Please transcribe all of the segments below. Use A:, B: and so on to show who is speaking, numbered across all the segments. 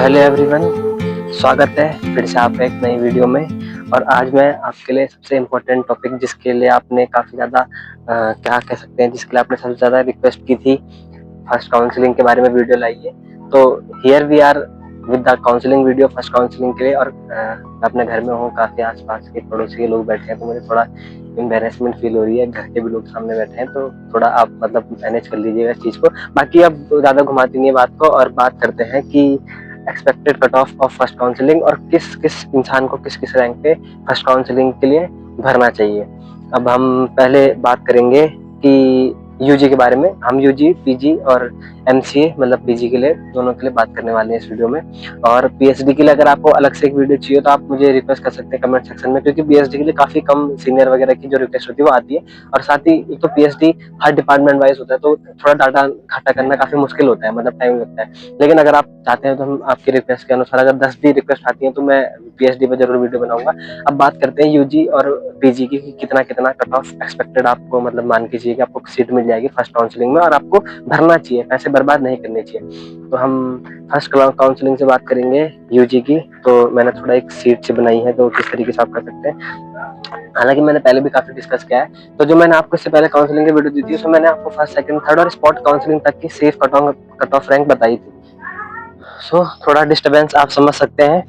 A: Hello everyone, स्वागत है फिर से आपका एक नई वीडियो में। और आज मैं आपके लिए सबसे इम्पोर्टेंट टॉपिक जिसके लिए आपने काफ़ी ज़्यादा क्या कह सकते हैं, जिसके लिए आपने सबसे ज़्यादा रिक्वेस्ट की थी, फर्स्ट काउंसलिंग के बारे में वीडियो लाइए। तो here we are with the counselling video first counselling के लिए। और मैं अपने घर में हूँ, काफ़ी आसपास के पड़ोसी के लोग बैठे हैं, तो मुझे थोड़ा एम्बेरसमेंट फील हो रही है, घर के भी लोग सामने बैठे हैं, तो थोड़ा आप मतलब मैनेज कर लीजिएगा इस चीज़ को। बाकी अब ज़्यादा घुमाती नहीं है बात को, और बात करते हैं कि expected cut off first counselling और किस किस इंसान को किस किस रैंक पे फर्स्ट काउंसलिंग के लिए भरना चाहिए। अब हम पहले बात करेंगे कि यूजी के बारे में। हम यूजी, पीजी और एमसीए मतलब पीजी के लिए, दोनों के लिए बात करने वाले हैं इस वीडियो में। और पीएचडी के लिए अगर आपको अलग से एक वीडियो चाहिए तो आप मुझे रिक्वेस्ट कर सकते हैं कमेंट सेक्शन में, क्योंकि पीएचडी के लिए काफी कम सीनियर वगैरह की जो रिक्वेस्ट होती है वो आती है। और साथ ही एक तो पीएचडी हर डिपार्टमेंट वाइज होता है, तो थोड़ा डाटा इकट्ठा करना काफी मुश्किल होता है, मतलब टाइम लगता है। लेकिन अगर आप चाहते हैं तो हम आपकी रिक्वेस्ट के अनुसार, अगर 10 भी रिक्वेस्ट आती है तो मैं पीएचडी पे जरूर वीडियो बनाऊंगा। अब बात करते हैं यूजी और पीजी की, कितना कितना कट ऑफ एक्सपेक्टेड आपको मतलब मान के चाहिए कि आपको सीट मिल जाएगी फर्स्ट काउंसलिंग में, और आपको भरना चाहिए, पैसे बर्बाद नहीं करने चाहिए। तो हम फर्स्ट काउंसलिंग से बात करेंगे यूजी की। तो मैंने थोड़ा एक सीट से बनाई है, तो किस तरीके से आप कर सकते हैं। हालांकि मैंने पहले भी काफी डिस्कस किया है। तो जो मैंने आपको इससे पहले काउंसलिंग की वीडियो दी थी, उसमें मैंने आपको फर्स्ट, सेकंड, थर्ड और स्पॉट काउंसलिंग तक की सेफ कट ऑफ रैंक बताई थी। थोड़ा डिस्टरबेंस आप समझ सकते हैं।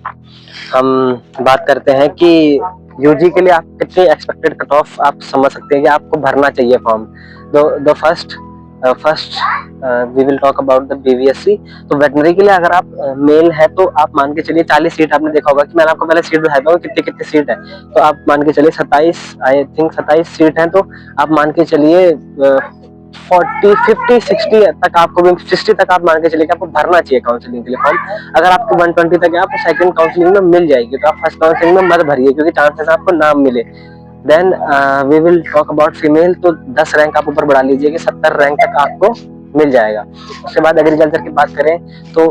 A: हम बात करते हैं कि यूजी के लिए आप कितने एक्सपेक्टेड कट ऑफ आप समझ सकते हैं कि आपको भरना चाहिए form. The first we will talk about the BVSc. तो वेटनरी के लिए अगर आप मेल है तो आप मान के चलिए 40 सीट। आपने देखा होगा कि मैंने आपको पहले सीट बताया था कितने कितने सीट है, तो आप मान के चलिए 27, आई थिंक 27 सीट है। तो आप मान के चलिए 40, 50, 60 तक आपको भी, 60 तक आप मान के चलिए कि आपको भरना चाहिए काउंसलिंग के लिए फॉर्म। अगर आपको 120 तक है, आपको सेकंड काउंसलिंग में मिल जाएगी, तो आप फर्स्ट काउंसलिंग में मत भरिए, क्योंकि चांसेस आपको ना मिले। Then we will talk about female. तो 10 रैंक आप ऊपर बढ़ा लीजिए कि 70 रैंक तक आपको मिल जाएगा। उसके बाद एग्रीकल्चर की बात करें तो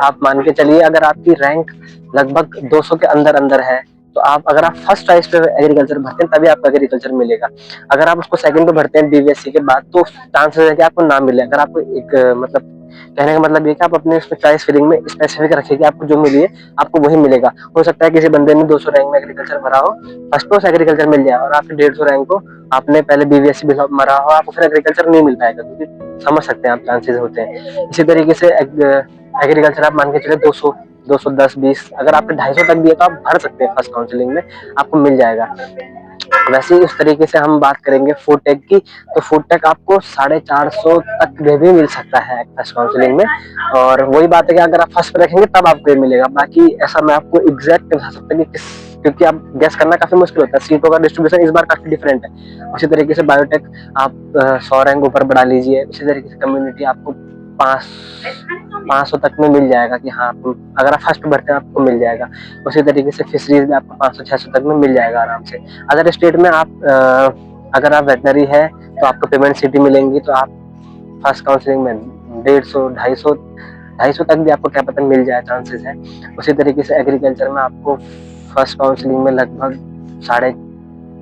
A: आप मान के चलिए अगर आपकी रैंक लगभग 200 के अंदर अंदर है, तो आप अगर आप फर्स्ट चॉइस पे एग्रीकल्चर भरते हैं तभी आपको एग्रीकल्चर मिलेगा। अगर आप उसको सेकंड पे भरते हैं बीवीएससी के बाद, तो चांसेस है कि आपको ना मिले। अगर आपको एक मतलब कहने का मतलब ये कि आप अपने उसमें चॉइस फिलिंग में स्पेसिफिक रखिए कि आपको जो मिली है आपको वही मिलेगा। हो सकता है किसी बंदे ने 200 रैंक में एग्रीकल्चर भरा हो, फर्स्ट पे एग्रीकल्चर मिल जाए, और आपके 150 रैंक को आपने पहले बीवीएससी भरा हो, आपको फिर एग्रीकल्चर नहीं मिल पाएगा, क्योंकि समझ सकते हैं आप चांसेस होते हैं। इसी तरीके से एग्रीकल्चर आप मान के चले 200, 210, 20, अगर आपके 250 तक भी है तो आप भर सकते हैं फर्स्ट काउंसलिंग में, आपको मिल जाएगा। वैसे ही उस तरीके से हम बात करेंगे फूड टेक की। तो फूड टेक आपको 450 तक भी मिल सकता है फर्स्ट काउंसलिंग में। और वही बात है कि अगर आप फर्स्ट पे रखेंगे तब आपको ये मिलेगा। बाकी ऐसा मैं आपको एग्जैक्ट बता सकता हूँ कि क्योंकि आप गैस करना काफी मुश्किल होता है, सीटों का डिस्ट्रीब्यूशन इस बार काफी डिफरेंट है। उसी तरीके से बायोटेक आप 100 रैंक ऊपर बढ़ा लीजिए। उसी तरीके से कम्युनिटी आपको 500 तक में मिल जाएगा कि हाँ, अगर आप फर्स्ट भरते हैं आपको मिल जाएगा। उसी तरीके से फिशरीज में आपको 500-600 तक में मिल जाएगा आराम से। अदर स्टेट में आप अगर आप वेटनरी है तो आपको पेमेंट सिटी मिलेंगी, तो आप फर्स्ट काउंसलिंग में 150, 250 तक भी आपको क्या पता मिल जाए, चांसेस है। उसी तरीके से एग्रीकल्चर में आपको फर्स्ट काउंसलिंग में लगभग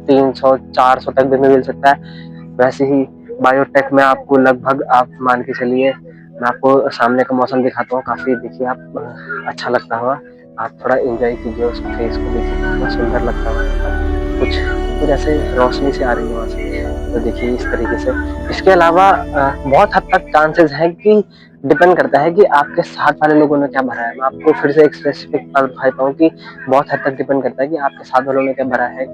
A: 350, 400 तक भी मिल सकता है। वैसे ही बायोटेक में आपको लगभग, आप मान के चलिए, मैं आपको सामने का मौसम दिखाता हूँ, काफी देखिए आप अच्छा लगता होगा, आप थोड़ा एंजॉय कीजिए उस फेस को, देखिए कितना सुंदर लगता है। कुछ ऐसे रोशनी से आ रही है वहाँ से, तो देखिए इस तरीके से। इसके अलावा बहुत हद तक चांसेस है कि डिपेंड करता है कि आपके साथ वाले लोगों ने क्या भरा है। मैं आपको फिर से एक स्पेसिफिक बात बताता हूँ कि बहुत हद तक डिपेंड करता है कि आपके साथ वालों ने क्या भरा है।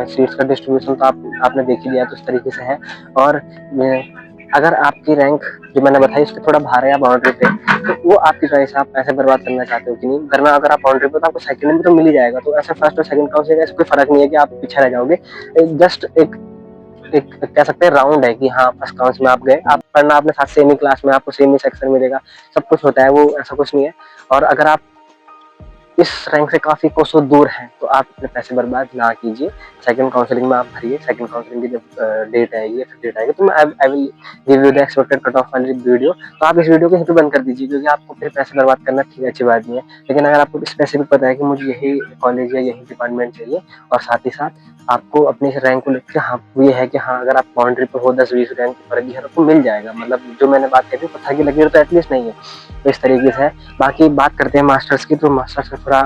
A: सीट्स का डिस्ट्रीब्यूशन तो आपने देख ही लिया, तो इस तरीके से है। और अगर आपकी रैंक जो मैंने बताई उसके थोड़ा बाहर है या बाउंड्री पे, तो वो आपकी चॉइस है, आप पैसे बर्बाद करना चाहते हो कि नहीं करना। अगर आप बाउंड्री पे तो आपको सेकंड में तो मिल ही जाएगा, तो ऐसा फर्स्ट और सेकंड का उससे कोई फर्क नहीं है कि आप पीछे रह जाओगे। जस्ट एक कह सकते हैं राउंड है कि हाँ, फर्स्ट काउंस में आप गए, आप पढ़ना अपने साथ सेम ही क्लास में, आपको सेम ही सेक्शन मिलेगा, सब कुछ होता है, वो ऐसा कुछ नहीं है। और अगर आप इस रैंक से काफ़ी कोसों दूर हैं, तो आप अपने पैसे बर्बाद ना कीजिए। सेकंड काउंसलिंग में आप भरिए। सेकंड काउंसलिंग की जब डेट आएगी या फिर डेट आएगी, तो मैं I will give you the expected cut off वाली वीडियो। तो आप इस वीडियो को यहीं पे बंद कर दीजिए, क्योंकि आपको फिर पैसे बर्बाद करना ठीक अच्छी बात नहीं है। लेकिन अगर आपको स्पेसिफिक पता है कि मुझे यही कॉलेज या यही डिपार्टमेंट चाहिए, और साथ ही साथ आपको अपनी रैंक को लेकर हाँ ये है कि हाँ अगर आप बाउंड्री पर हो 10-20 रैंक पर भी है तो आपको मिल जाएगा। मतलब जो मैंने बात कही पता की लकीर तो एटलीस्ट नहीं है। तो इस तरीके से है। बाकी बात करते हैं मास्टर्स की, तो मास्टर्स का थोड़ा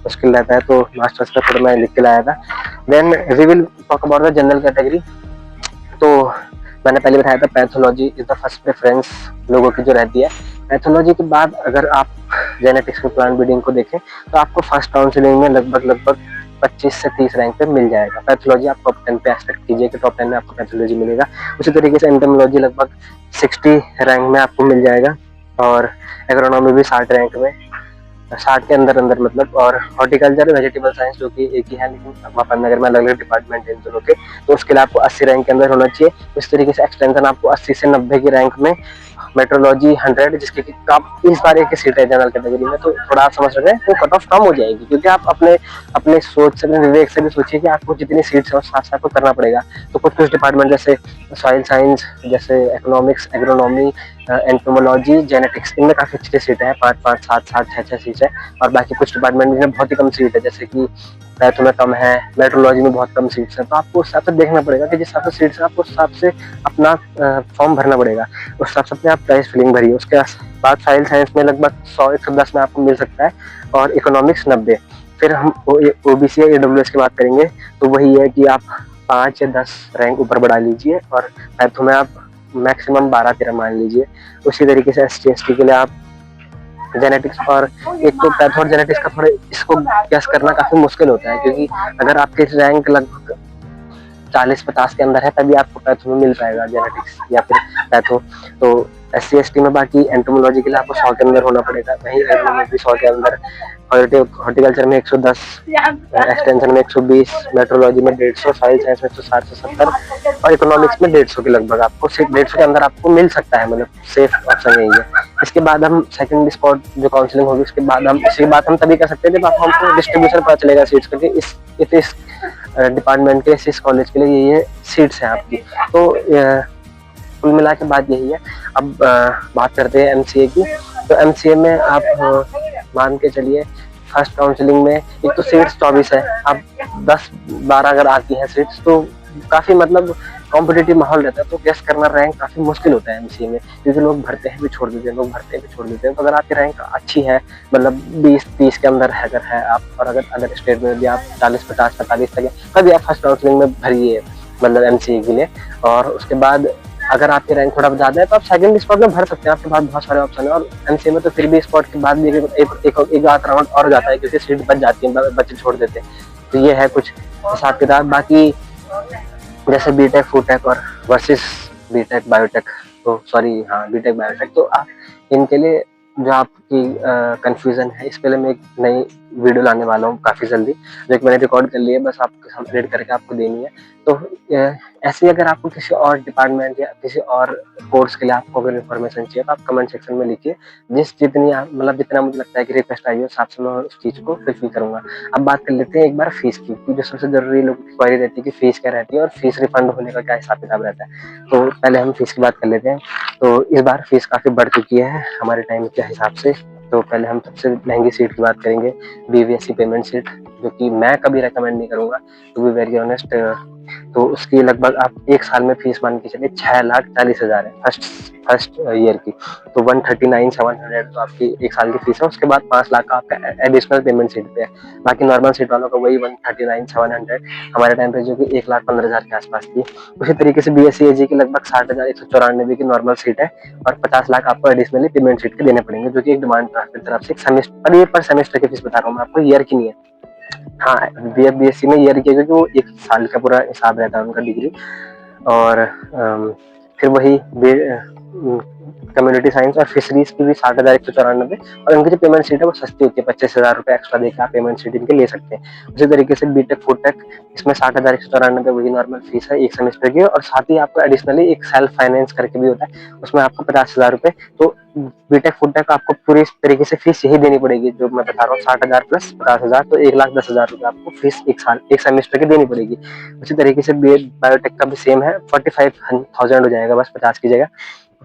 A: मुश्किल रहता है, तो मास्टर्स का थोड़ा मैं लिख के लाया था। Then we will talk about the general category. तो मैंने पहले बताया था pathology is the first preference लोगों की जो रहती है। पैथोलॉजी के बाद अगर आप जेनेटिक्स में प्लांट ब्रीडिंग को देखें, तो आपको फर्स्ट काउंसलिंग में लगभग 25 से 30 रैंक पे मिल जाएगा। पैथोलॉजी आप टॉप 10 पे एक्सपेक्ट कीजिए कि टॉप 10 में आपको पैथोलॉजी मिलेगा। उसी तरीके से एंटोमोलॉजी लगभग 60 रैंक में आपको मिल जाएगा, और एग्रोनॉमी भी 60 रैंक में, 60 के अंदर अंदर मतलब। और हॉर्टिकल्चर वेजिटेबल साइंस जो कि एक ही है, लेकिन वहां नगर में अलग अलग डिपार्टमेंट है इन दोनों के, तो उसके लिए आपको 80 रैंक के अंदर होना चाहिए। इस तरीके से एक्सटेंशन आपको 80 से 90 की रैंक में। मेट्रोलॉजी 100, जिसके आप इस बार एक सीट है जनरल कैटेगरी में, तो थोड़ा आप समझ रहे हैं तो कट ऑफ कम हो जाएगी, क्योंकि आप अपने अपने सोच से, अपने विवेक से भी सोचिए कि आपको जितनी सीट्स है उस साथ साथ को करना पड़ेगा। तो कुछ कुछ डिपार्टमेंट जैसे सॉइल साइंस, जैसे इकोनॉमिक्स, एग्रोनॉमी, एंटोमोलॉजी, जेनेटिक्स, इनमें काफी अच्छी सीट है, 5-5, 7-7, 6-6 सीट है। और बाकी कुछ डिपार्टमेंट में बहुत ही कम सीट है, जैसे कि पैथो में कम है, मेट्रोलॉजी में बहुत कम सीट्स है। तो आपको उस हिसाब से देखना पड़ेगा कि जिस हिसाब से सीट्स है आपको उस हिसाब से अपना फॉर्म भरना पड़ेगा, उस हिसाब से अपने आप प्राइस फिलिंग भरिए। उसके बाद सॉइल साइंस में लगभग 100-110 में आपको मिल सकता है, और इकोनॉमिक्स 90। फिर हम ओबीसी या ईडब्ल्यूएस की बात करेंगे, तो वही है कि आप 5 या 10 रैंक ऊपर बढ़ा लीजिए, और पैथो में आप मैक्सिमम 12-13 मान लीजिए। उसी तरीके से ST ST के लिए आप जेनेटिक्स, और एक तो पैथो और जेनेटिक्स का थोड़ा इसको गैस करना काफी मुश्किल होता है, क्योंकि अगर आपके रैंक लगभग 40-50 के अंदर है तभी आपको पैथो में मिल पाएगा जेनेटिक्स या फिर पैथो। तो SC ST में बाकी एंटोमोलॉजी के लिए आपको 100 के अंदर होना पड़ेगा, वहीं एग्रोनॉमी भी 100 के अंदर, हॉर्टिकल्चर में 110, एक्सटेंशन में 120, मेट्रोलॉजी में 150, सॉइल साइंस में 160 से 70, और इकोनॉमिक्स में 150 के लगभग आपको, सिर्फ 150 के अंदर आपको मिल सकता है। मतलब सेफ ऑप्शन यही है। इसके बाद हम सेकंड स्पॉट जो काउंसलिंग होगी, उसके बाद हम तभी कर सकते हैं जब हमको डिस्ट्रीब्यूशन पता चलेगा सीट्स का, कि इस डिपार्टमेंट के, इस कॉलेज के लिए ये सीट्स हैं आपकी। तो कुल मिला के बात यही है। अब बात करते हैं MCA की। तो MCA में आप मान के चलिए फर्स्ट काउंसलिंग में एक तो सीट्स 24 है, अब 10-12 अगर आती हैं सीट्स, तो काफी मतलब कॉम्पिटिटिव माहौल रहता है, तो गेस करना रैंक काफी मुश्किल होता है MCA में, क्योंकि लोग भरते हैं भी छोड़ देते हैं, लोग भरते हैं भी छोड़ देते हैं। तो अगर आपकी रैंक अच्छी है, मतलब 20-30 के अंदर अगर है आप, और अगर स्टेट में भी आप 40-50-45 तक है, तभी आप फर्स्ट काउंसलिंग में भरिए, मतलब MCA के लिए। और उसके बाद अगर आपकी रैंक थोड़ा ज्यादा है तो आप सेकंड स्पॉट में भर सकते हैं, आपके पास बहुत सारे ऑप्शन है। और MCA में तो फिर भी स्पॉट के बाद भी एक आध राउंड और जाता है, क्योंकि सीट बच जाती है, बच्चे छोड़ देते हैं। तो ये है कुछ हिसाब किताब। बाकी जैसे बीटेक, फूटेक और वर्सेस बीटेक बायोटेक, तो सॉरी हाँ बीटेक बायोटेक, तो आप इनके लिए जो आपकी कंफ्यूजन है, इसके लिए मैं एक नई वीडियो लाने वाला हूँ काफी जल्दी, जो कि मैंने रिकॉर्ड कर ली है, बस आपको कंप्लीट करके आपको देनी है। तो ऐसे ही अगर आपको किसी और डिपार्टमेंट या किसी और कोर्स के लिए आपको अगर इन्फॉर्मेशन चाहिए, तो आप कमेंट सेक्शन में लिखिए। जितना मुझे लगता है कि रिक्वेस्ट आई है, उस हिसाब से मैं उस चीज को फुलफिल करूंगा। अब बात कर लेते हैं एक बार फीस की, जो सबसे जरूरी लोगों की क्वेरी रहती है कि फीस क्या रहती है और फीस रिफंड होने का क्या हिसाब किताब रहता है। तो पहले हम फीस की बात कर लेते हैं। तो इस बार फीस काफी बढ़ चुकी है हमारे टाइम के हिसाब से। तो पहले हम सबसे महंगी सीट की बात करेंगे, BVSC पेमेंट सीट, जो कि मैं कभी रेकमेंड नहीं करूंगा, टू बी वेरी ऑनेस्ट। तो उसकी लगभग आप एक साल में फीस मान के चलिए 6,40,000 है फर्स्ट ईयर की। तो 139,700 तो आपकी एक साल की फीस है। उसके बाद 5 लाख का आपका एडिशनल पेमेंट सीट पे है। बाकी नॉर्मल सीट वालों का वही 139,700 हमारे टाइम पे, जो कि 1,15,000 के आसपास थी। उसी तरीके से BSc AG की लगभग 60,194 की नॉर्मल सीट है, और 50 लाख आपको एडिशनली पेमेंट सीट के देने पड़ेंगे, जो कि एक डिमांड ड्राफ्ट की तरफ से एक सेमेस्टर, ये पर सेमेस्टर की फीस बता रहा हूँ मैं आपको, ईयर की नहीं है। हाँ BSc में ईयर की, क्योंकि वो एक साल का पूरा हिसाब रहता है उनका डिग्री। और फिर वही कम्युनिटी साइंस और फिशरीज की भी 60,194, और इनकी जो पेमेंट सीट है वो सस्ती होती है, 25,000 रुपये एक्स्ट्रा देकर आप पेमेंट सीट इनके ले सकते हैं। उसी तरीके से बीटेक फूड टेक, इसमें 60,194 वही नॉर्मल फीस है एक सेमेस्टर की, और साथ ही आपको एडिशनली एक सेल्फ फाइनेंस करके भी होता है, उसमें आपको 50,000 रुपये। तो बीटेक फूड टेक आपको पूरी तरीके से फीस यही देनी पड़ेगी जो मैं बता रहा हूँ, 60,000 प्लस 50,000, तो 1,10,000 रुपये आपको फीस एक साल एक सेमेस्टर की देनी पड़ेगी। उसी तरीके से बी बायोटेक का भी सेम है, 45,000 हो जाएगा बस 50 की जगह।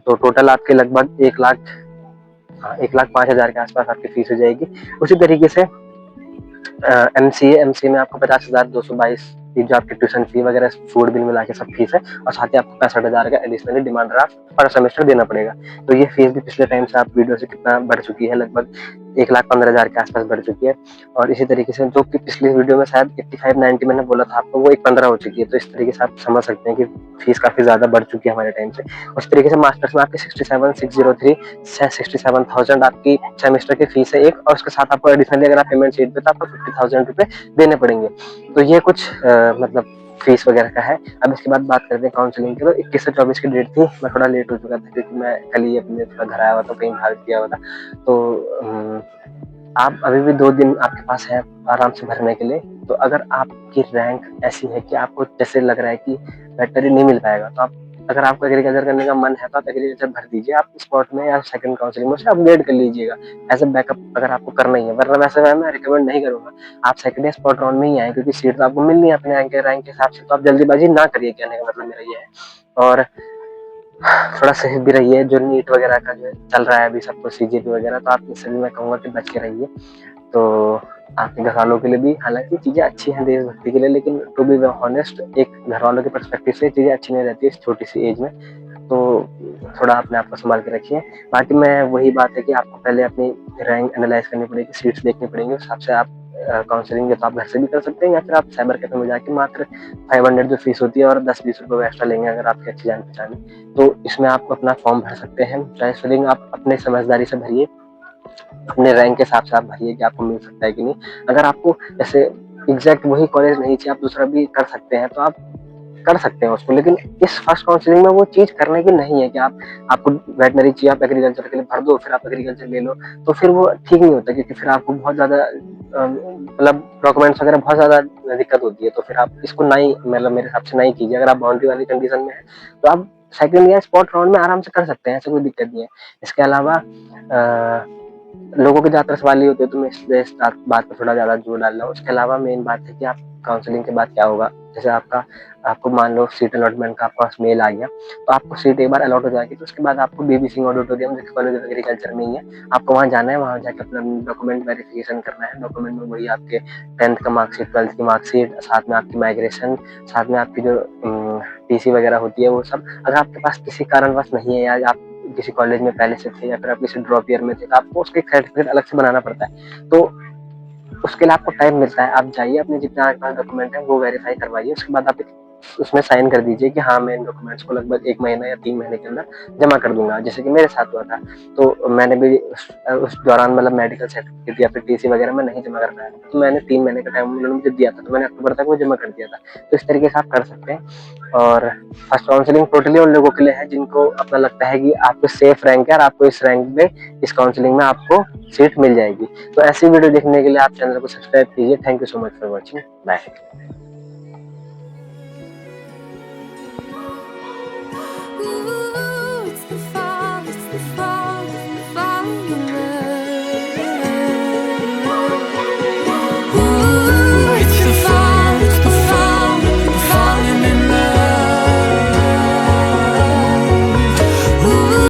A: तो टोटल आपके लगभग 1,05,000 के आसपास आपकी फीस हो जाएगी। उसी तरीके से एमसीए में आपको 50,222 जो आपकी ट्यूशन फी वगैरह फूड बिल मिला के सब फीस है, और साथ ही आपको 65,000 का एडिशनली डिमांड ड्राफ्ट पर सेमेस्टर देना पड़ेगा। तो ये फीस भी पिछले टाइम से आप वीडियो से कितना बढ़ चुकी है, लगभग 1,15,000 के आसपास बढ़ चुकी है। और इसी तरीके से जो कि पिछली वीडियो में शायद 85-90 मैंने बोला था आपको, वो 1,15 हो चुकी है। तो इस तरीके से आप समझ सकते हैं कि फीस काफी ज्यादा बढ़ चुकी है हमारे टाइम से। उस तरीके से मास्टर्स में आपकी 67,603 67,000 आपकी सेमेस्टर की फीस है एक, और उसके साथ आपको एडिशनली अगर आप पेमेंट शीट पे तो आपको 50,000 रुपये देने पड़ेंगे। तो ये कुछ मतलब फीस वगैरह का है। अब इसके बाद बात करते हैं काउंसलिंग की। तो 21 से 24 की डेट थी, मैं थोड़ा लेट हो चुका था क्योंकि मैं कल ही अपने थोड़ा घर आया हुआ था, कहीं बाहर गया हुआ था। तो आप अभी भी 2 दिन आपके पास है आराम से भरने के लिए। तो अगर आपकी रैंक ऐसी है कि आपको जैसे लग रहा है कि वेटनरी नहीं मिल पाएगा, तो आप अगर आपको एग्रीकल्चर करने का मन है तो आप एग्रीकल्चर भर दीजिए, आप स्पॉट में या सेकंड काउंसलिंग में से अपग्रेड कर लीजिएगा एज अ बैकअप अगर आपको करना ही है। वरना वैसे मैं रिकमेंड नहीं करूंगा आप सेकंड या स्पॉट राउंड में ही आए, क्योंकि सीट तो आपको मिलनी है अपने रैंक के हिसाब से। तो आप जल्दीबाजी ना करिए, कहने का मतलब मेरा ये है। और थोड़ा सेफ भी रहिए, जो नीट वगैरह का जो चल रहा है अभी सब कुछ सीजीपी वगैरह, तो आप इससे भी मैं कहूँगा कि बच के रहिए। तो आपके घर वालों के लिए भी हालांकि चीज़ें अच्छी हैं देशभक्ति के लिए, लेकिन टू बी ऑनेस्ट एक घर वालों के पर्सपेक्टिव से चीज़ें अच्छी नहीं रहती है इस छोटी सी एज में। तो थोड़ा अपने आप को संभाल के रखिए। बाकी मैं वही बात है कि आपको पहले अपनी रैंक एनालाइज करनी पड़ेगी, सीट्स देखनी पड़ेंगी, उस हिसाब से आप काउंसलिंग या तो आप घर से भी कर सकते हैं, या फिर आप साइबर कैफे में जाके मात्र 500 जो फीस होती है और 10-20 रुपये एक्स्ट्रा लेंगे अगर आपकी अच्छी जान पहचान है। तो इसमें आप अपना फॉर्म भर सकते हैं। काउंसलिंग आप अपने समझदारी से भरिए, अपने रैंक के हिसाब से आप भरिए कि आपको मिल सकता है कि नहीं। अगर आपको जैसे एग्जैक्ट वही कॉलेज नहीं चाहिए, आप दूसरा भी कर सकते हैं, तो आप कर सकते हैं उसको। लेकिन इस फर्स्ट काउंसलिंग में वो चीज करने की नहीं है कि आपको वेटनरी चाहिए, आप एग्रीकल्चर के लिए भर दो, फिर आप एग्रीकल्चर ले लो। तो फिर वो ठीक नहीं होता, क्योंकि फिर आपको बहुत ज्यादा मतलब डॉक्यूमेंट्स वगैरह बहुत ज्यादा दिक्कत होती है। तो फिर आप इसको नहीं, मतलब मेरे हिसाब से नहीं कीजिए। अगर आप बाउंड्री वाली कंडीशन में है तो आप सेकंड या स्पॉट राउंड में आराम से कर सकते हैं, ऐसे कोई दिक्कत नहीं है। इसके अलावा लोगों के ज्यादातर सवाल ये होते हैं, तो मैं इसलिए इस बात पर थोड़ा ज्यादा जोर डाल रहा हूँ। उसके अलावा मेन बात है कि आप काउंसलिंग के बाद क्या होगा, जैसे आपको मान लो सीट अलॉटमेंट का आपका मेल आ गया, तो आपको सीट एक बार अलॉट हो जाएगी, तो उसके बाद आपको बीबी सिंह ऑडिटोरियम, जो कॉलेज ऑफ एग्रीकल्चर में ही है, आपको वहाँ जाना है। वहाँ जाकर अपना डॉक्यूमेंट वेरिफिकेशन करना है। डॉक्यूमेंट में वही आपके 10th का मार्कशीट, 12th की मार्कशीट, साथ में आपकी माइग्रेशन, साथ में आपकी जो टीसी वगैरह होती है वो सब। अगर आपके पास किसी कारणवश नहीं है, या आप किसी कॉलेज में पहले से थे, या फिर आप किसी ड्रॉप ईयर में थे, तो आपको उसका एक सर्टिफिकेट अलग से बनाना पड़ता है। तो उसके लिए आपको टाइम मिलता है, आप जाइए, अपने जितने आपके पास डॉक्यूमेंट है वो वेरीफाई करवाइए। उसके बाद आप उसमें साइन कर दीजिए कि हाँ मैं इन डॉक्यूमेंट्स को लगभग 1 महीना या 3 महीने के अंदर जमा कर दूंगा, जैसे कि मेरे साथ हुआ था। तो मैंने भी उस दौरान मतलब मेडिकल सर्टिफिकेट या फिर टीसी वगैरह में नहीं जमा कर पाया, तो मैंने 3 महीने का टाइम उन्होंने मुझे दिया था, तो मैंने अक्टूबर तक वो जमा कर दिया था। तो इस तरीके से आप कर सकते हैं। और फर्स्ट काउंसलिंग टोटली उन लोगों के लिए है जिनको अपना लगता है कि आपको सेफ रैंक है और आपको इस रैंक में इस काउंसलिंग में आपको सीट मिल जाएगी। तो ऐसी वीडियो देखने के लिए आप चैनल को सब्सक्राइब कीजिए। Thank you so much for watching. Bye.